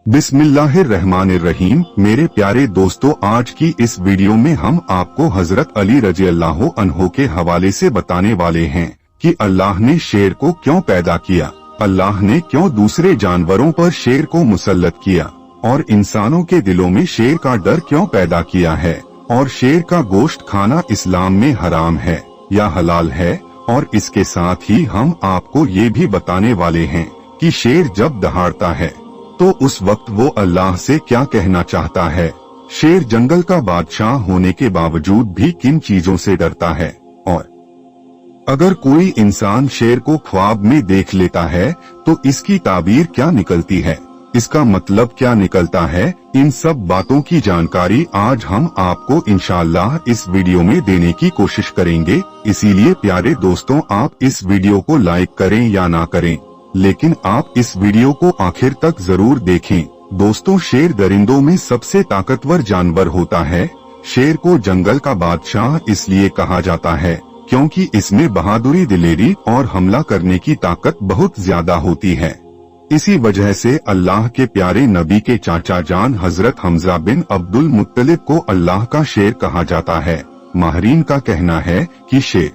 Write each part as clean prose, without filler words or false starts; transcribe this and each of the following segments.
बिस्मिल्लाहिर्रहमानिर्रहीम। मेरे प्यारे दोस्तों, आज की इस वीडियो में हम आपको हजरत अली रजी अल्लाह अन्हो के हवाले से बताने वाले हैं कि अल्लाह ने शेर को क्यों पैदा किया, अल्लाह ने क्यों दूसरे जानवरों पर शेर को मुसल्लत किया और इंसानों के दिलों में शेर का डर क्यों पैदा किया है, और शेर का गोश्त खाना इस्लाम में हराम है या हलाल है। और इसके साथ ही हम आपको ये भी बताने वाले हैं कि शेर जब दहाड़ता है तो उस वक्त वो अल्लाह से क्या कहना चाहता है। शेर जंगल का बादशाह होने के बावजूद भी किन चीजों से डरता है, और अगर कोई इंसान शेर को ख्वाब में देख लेता है तो इसकी ताबीर क्या निकलती है, इसका मतलब क्या निकलता है। इन सब बातों की जानकारी आज हम आपको इंशाअल्लाह इस वीडियो में देने की कोशिश करेंगे। इसीलिए प्यारे दोस्तों, आप इस वीडियो को लाइक करें या ना करें, लेकिन आप इस वीडियो को आखिर तक जरूर देखें। दोस्तों, शेर दरिंदों में सबसे ताकतवर जानवर होता है। शेर को जंगल का बादशाह इसलिए कहा जाता है क्योंकि इसमें बहादुरी, दिलेरी और हमला करने की ताकत बहुत ज्यादा होती है। इसी वजह से अल्लाह के प्यारे नबी के चाचा जान हजरत हमजा बिन अब्दुल मुत्तलिब को अल्लाह का शेर कहा जाता है। माहरीन का कहना है कि शेर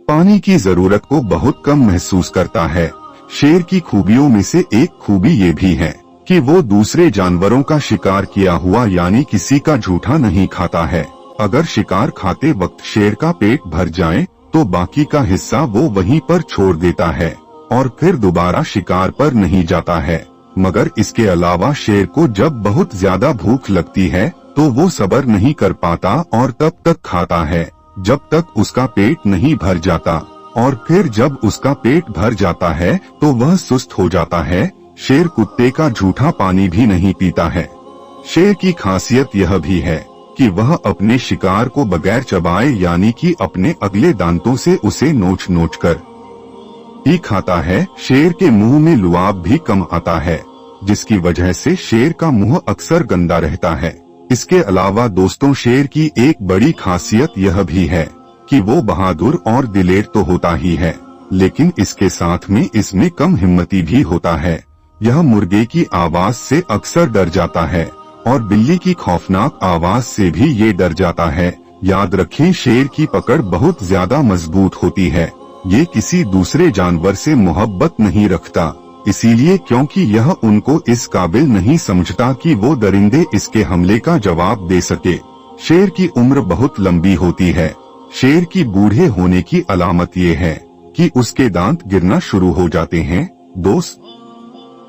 पानी की जरूरत को बहुत कम महसूस करता है। शेर की खूबियों में से एक खूबी ये भी है कि वो दूसरे जानवरों का शिकार किया हुआ यानी किसी का झूठा नहीं खाता है। अगर शिकार खाते वक्त शेर का पेट भर जाए तो बाकी का हिस्सा वो वहीं पर छोड़ देता है और फिर दोबारा शिकार पर नहीं जाता है। मगर इसके अलावा शेर को जब बहुत ज्यादा भूख लगती है तो वो सब्र नहीं कर पाता और तब तक खाता है जब तक उसका पेट नहीं भर जाता, और फिर जब उसका पेट भर जाता है तो वह सुस्त हो जाता है। शेर कुत्ते का झूठा पानी भी नहीं पीता है। शेर की खासियत यह भी है कि वह अपने शिकार को बगैर चबाए यानी कि अपने अगले दांतों से उसे नोच नोच कर ही खाता है। शेर के मुंह में लुआब भी कम आता है, जिसकी वजह से शेर का मुंह अक्सर गंदा रहता है। इसके अलावा दोस्तों, शेर की एक बड़ी खासियत यह भी है कि वो बहादुर और दिलेर तो होता ही है, लेकिन इसके साथ में इसमें कम हिम्मती भी होता है। यह मुर्गे की आवाज से अक्सर डर जाता है और बिल्ली की खौफनाक आवाज से भी ये डर जाता है। याद रखें, शेर की पकड़ बहुत ज्यादा मजबूत होती है। ये किसी दूसरे जानवर से मोहब्बत नहीं रखता, इसीलिए क्योंकि यह उनको इस काबिल नहीं समझता कि वो दरिंदे इसके हमले का जवाब दे सके। शेर की उम्र बहुत लंबी होती है। शेर की बूढ़े होने की अलामत ये है कि उसके दांत गिरना शुरू हो जाते हैं।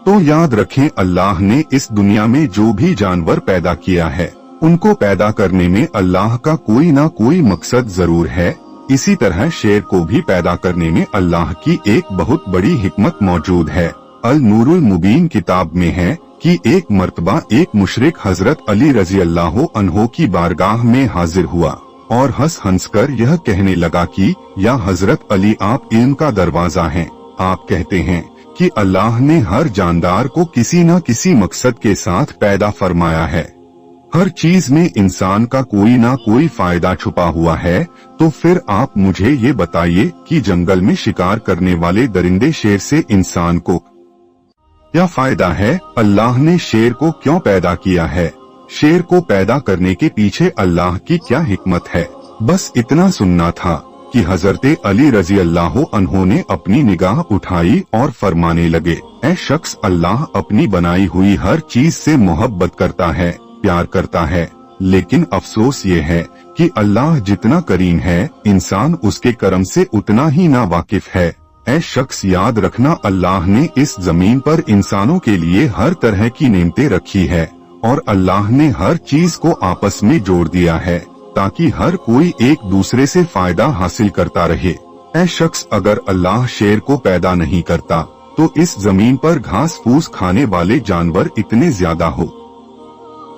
तो याद रखें, अल्लाह ने इस दुनिया में जो भी जानवर पैदा किया है उनको पैदा करने में अल्लाह का कोई ना कोई मकसद जरूर है। इसी तरह शेर को भी पैदा करने में अल्लाह की एक बहुत बड़ी हिकमत मौजूद है। अल नूरुल मुबीन किताब में है कि एक मर्तबा एक मुशरिक हजरत अली रजी अल्लाह अन्हो की बारगाह में हाजिर हुआ और हंस कर यह कहने लगा कि या हजरत अली, आप इल्म का दरवाजा हैं। आप कहते हैं कि अल्लाह ने हर जानदार को किसी न किसी मकसद के साथ पैदा फरमाया है। हर चीज में इंसान का कोई ना कोई फायदा छुपा हुआ है। तो फिर आप मुझे ये बताइए कि जंगल में शिकार करने वाले दरिंदे शेर से इंसान को क्या फायदा है? अल्लाह ने शेर को क्यों पैदा किया है? शेर को पैदा करने के पीछे अल्लाह की क्या हिकमत है? बस इतना सुनना था कि हजरत अली रजी अल्लाह अन्हो ने अपनी निगाह उठाई और फरमाने लगे, ऐ शख्स, अल्लाह अपनी बनाई हुई हर चीज से मोहब्बत करता है, प्यार करता है, लेकिन अफसोस ये है कि अल्लाह जितना करीम है इंसान उसके करम से उतना ही ना वाकिफ है। ऐ शख्स, याद रखना, अल्लाह ने इस जमीन पर इंसानों के लिए हर तरह की नेमतें रखी है और अल्लाह ने हर चीज को आपस में जोड़ दिया है ताकि हर कोई एक दूसरे से फायदा हासिल करता रहे। ऐ शख्स, अगर अल्लाह शेर को पैदा नहीं करता तो इस जमीन पर घास फूस खाने वाले जानवर इतने ज्यादा हो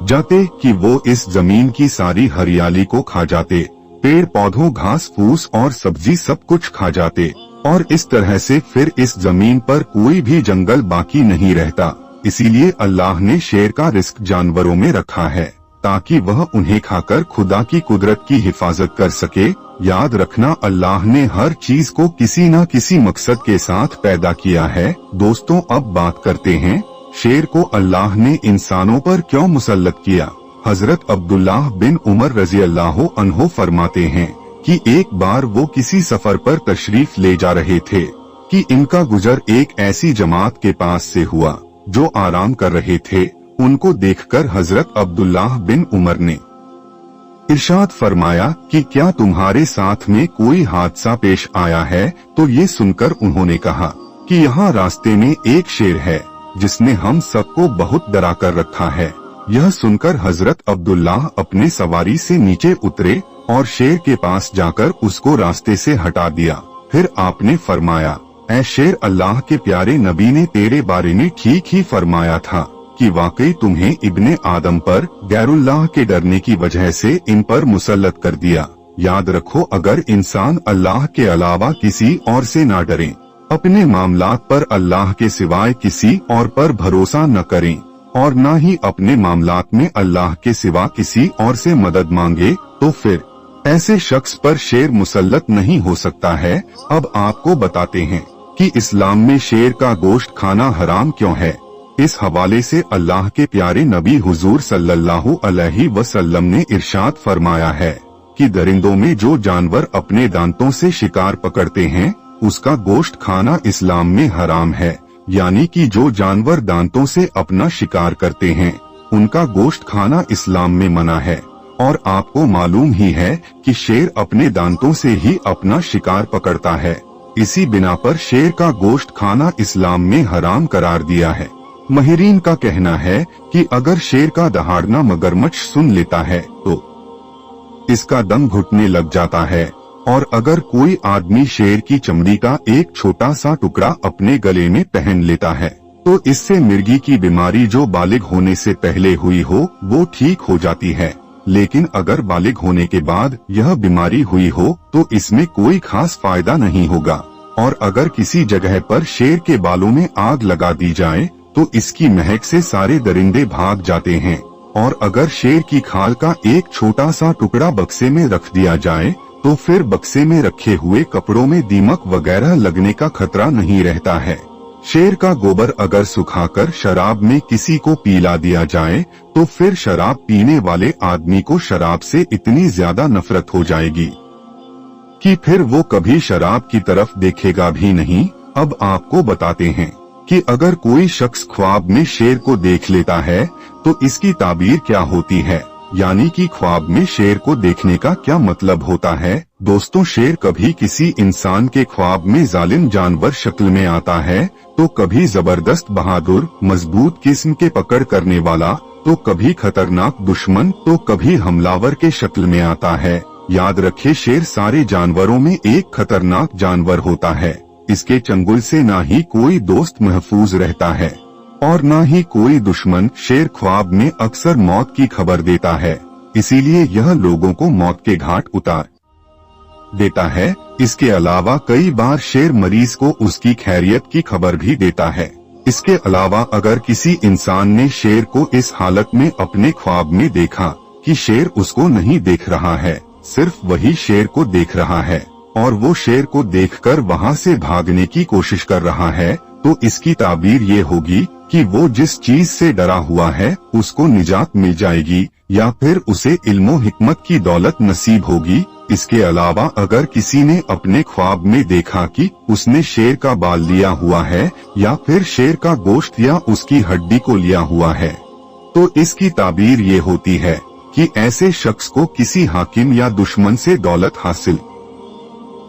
जाते कि वो इस जमीन की सारी हरियाली को खा जाते, पेड़ पौधों, घास फूस और सब्जी सब कुछ खा जाते, और इस तरह से फिर इस जमीन पर कोई भी जंगल बाकी नहीं रहता। इसीलिए अल्लाह ने शेर का रिस्क जानवरों में रखा है ताकि वह उन्हें खाकर खुदा की कुदरत की हिफाजत कर सके। याद रखना, अल्लाह ने हर चीज को किसी न किसी मकसद के साथ पैदा किया है। दोस्तों, अब बात करते हैं शेर को अल्लाह ने इंसानों पर क्यों मुसल्लत किया? हजरत अब्दुल्लाह बिन उमर रजी अल्लाह अन्हो फरमाते हैं कि एक बार वो किसी सफर पर तशरीफ ले जा रहे थे कि इनका गुजर एक ऐसी जमात के पास से हुआ जो आराम कर रहे थे। उनको देखकर हजरत अब्दुल्लाह बिन उमर ने इरशाद फरमाया कि क्या तुम्हारे साथ में कोई हादसा पेश आया है? तो ये सुनकर उन्होंने कहा कि यहाँ रास्ते में एक शेर है जिसने हम सबको बहुत डरा कर रखा है। यह सुनकर हजरत अब्दुल्लाह अपने सवारी से नीचे उतरे और शेर के पास जाकर उसको रास्ते से हटा दिया। फिर आपने फरमाया, ऐ शेर, अल्लाह के प्यारे नबी ने तेरे बारे में ठीक ही फरमाया था कि वाकई तुम्हें इब्ने आदम पर गैरुल्लाह के डरने की वजह से इन पर मुसल्लत कर दिया। याद रखो, अगर इंसान अल्लाह के अलावा किसी और से ना डरें, अपने मामलात पर अल्लाह के सिवाय किसी और पर भरोसा न करें और न ही अपने मामलात में अल्लाह के सिवा किसी और से मदद मांगे, तो फिर ऐसे शख्स पर शेर मुसल्लत नहीं हो सकता है। अब आपको बताते हैं कि इस्लाम में शेर का गोश्त खाना हराम क्यों है। इस हवाले से अल्लाह के प्यारे नबी हुजूर सल्लल्लाहु अलैहि वसल्लम ने इरशाद फरमाया है कि दरिंदों में जो जानवर अपने दांतों से शिकार पकड़ते हैं उसका गोश्त खाना इस्लाम में हराम है। यानी कि जो जानवर दांतों से अपना शिकार करते हैं उनका गोश्त खाना इस्लाम में मना है। और आपको मालूम ही है कि शेर अपने दांतों से ही अपना शिकार पकड़ता है। इसी बिना पर शेर का गोश्त खाना इस्लाम में हराम करार दिया है। माहिरीन का कहना है कि अगर शेर का दहाड़ना मगरमच्छ सुन लेता है तो इसका दम घुटने लग जाता है, और अगर कोई आदमी शेर की चमड़ी का एक छोटा सा टुकड़ा अपने गले में पहन लेता है तो इससे मिर्गी की बीमारी जो बालिग होने से पहले हुई हो वो ठीक हो जाती है। लेकिन अगर बालिग होने के बाद यह बीमारी हुई हो तो इसमें कोई खास फायदा नहीं होगा। और अगर किसी जगह पर शेर के बालों में आग लगा दी जाए तो इसकी महक से सारे दरिंदे भाग जाते हैं। और अगर शेर की खाल का एक छोटा सा टुकड़ा बक्से में रख दिया जाए तो फिर बक्से में रखे हुए कपड़ों में दीमक वगैरह लगने का खतरा नहीं रहता है। शेर का गोबर अगर सुखाकर शराब में किसी को पिला दिया जाए तो फिर शराब पीने वाले आदमी को शराब से इतनी ज्यादा नफरत हो जाएगी कि फिर वो कभी शराब की तरफ देखेगा भी नहीं। अब आपको बताते हैं कि अगर कोई शख्स ख्वाब में शेर को देख लेता है तो इसकी ताबीर क्या होती है, यानी कि ख्वाब में शेर को देखने का क्या मतलब होता है। दोस्तों, शेर कभी किसी इंसान के ख्वाब में जालिम जानवर शक्ल में आता है तो कभी जबरदस्त बहादुर मजबूत किस्म के पकड़ करने वाला, तो कभी खतरनाक दुश्मन, तो कभी हमलावर के शक्ल में आता है। याद रखे, शेर सारे जानवरों में एक खतरनाक जानवर होता है। इसके चंगुल से ना ही कोई दोस्त महफूज रहता है और ना ही कोई दुश्मन। शेर ख्वाब में अक्सर मौत की खबर देता है, इसीलिए यह लोगों को मौत के घाट उतार देता है। इसके अलावा कई बार शेर मरीज को उसकी खैरियत की खबर भी देता है। इसके अलावा अगर किसी इंसान ने शेर को इस हालत में अपने ख्वाब में देखा कि शेर उसको नहीं देख रहा है, सिर्फ वही शेर को देख रहा है और वो शेर को देखकर वहाँ से भागने की कोशिश कर रहा है, तो इसकी ताबीर ये होगी कि वो जिस चीज से डरा हुआ है उसको निजात मिल जाएगी या फिर उसे इल्मो हिकमत की दौलत नसीब होगी। इसके अलावा अगर किसी ने अपने ख्वाब में देखा कि उसने शेर का बाल लिया हुआ है या फिर शेर का गोश्त या उसकी हड्डी को लिया हुआ है, तो इसकी ताबीर ये होती है कि ऐसे शख्स को किसी हाकिम या दुश्मन से दौलत हासिल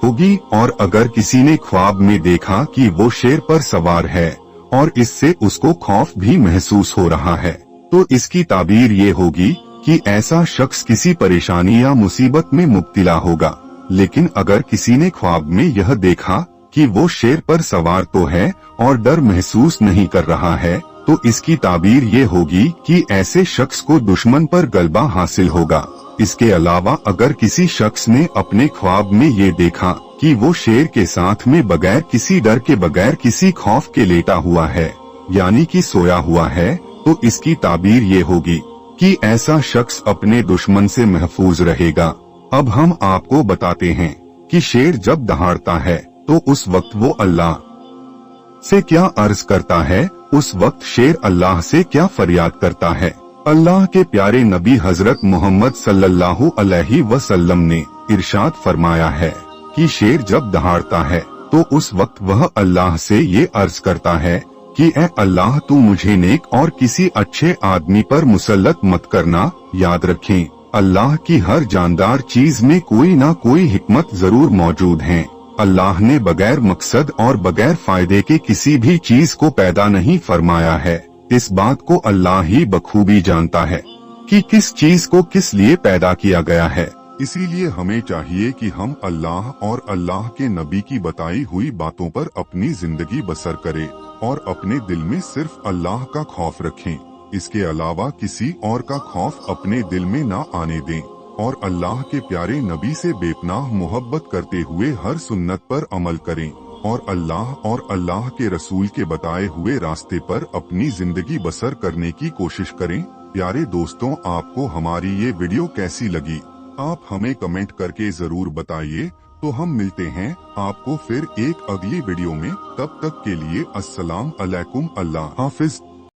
होगी। और अगर किसी ने ख्वाब में देखा कि वो शेर पर सवार है और इससे उसको खौफ भी महसूस हो रहा है, तो इसकी ताबीर ये होगी कि ऐसा शख्स किसी परेशानी या मुसीबत में मुब्तिला होगा। लेकिन अगर किसी ने ख्वाब में यह देखा कि वो शेर पर सवार तो है और डर महसूस नहीं कर रहा है, तो इसकी ताबीर ये होगी कि ऐसे शख्स को दुश्मन पर गलबा हासिल होगा। इसके अलावा अगर किसी शख्स ने अपने ख्वाब में ये देखा कि वो शेर के साथ में बगैर किसी डर के, बगैर किसी खौफ के लेटा हुआ है, यानी कि सोया हुआ है, तो इसकी ताबीर ये होगी कि ऐसा शख्स अपने दुश्मन से महफूज रहेगा। अब हम आपको बताते हैं कि शेर जब दहाड़ता है तो उस वक्त वो अल्लाह से क्या अर्ज करता है, उस वक्त शेर अल्लाह से क्या फरियाद करता है। अल्लाह के प्यारे नबी हजरत मोहम्मद सल्लल्लाहु अलैहि वसल्लम ने इरशाद फरमाया है कि शेर जब दहाड़ता है तो उस वक्त वह अल्लाह से ये अर्ज करता है कि ए अल्लाह, तू मुझे नेक और किसी अच्छे आदमी पर मुसल्लत मत करना। याद रखें, अल्लाह की हर जानदार चीज में कोई ना कोई हिकमत जरूर मौजूद है। अल्लाह ने बगैर मकसद और बगैर फायदे के किसी भी चीज को पैदा नहीं फरमाया है। इस बात को अल्लाह ही बखूबी जानता है कि किस चीज को किस लिए पैदा किया गया है। इसीलिए हमें चाहिए कि हम अल्लाह और अल्लाह के नबी की बताई हुई बातों पर अपनी जिंदगी बसर करें और अपने दिल में सिर्फ अल्लाह का खौफ रखें। इसके अलावा किसी और का खौफ अपने दिल में ना आने दें और अल्लाह के प्यारे नबी से बेपनाह मोहब्बत करते हुए हर सुन्नत पर अमल करें और अल्लाह के रसूल के बताए हुए रास्ते पर अपनी जिंदगी बसर करने की कोशिश करें। प्यारे दोस्तों, आपको हमारी ये वीडियो कैसी लगी, आप हमें कमेंट करके जरूर बताइए। तो हम मिलते हैं आपको फिर एक अगली वीडियो में। तब तक के लिए अस्सलाम अलैकुम, अल्लाह हाफिज।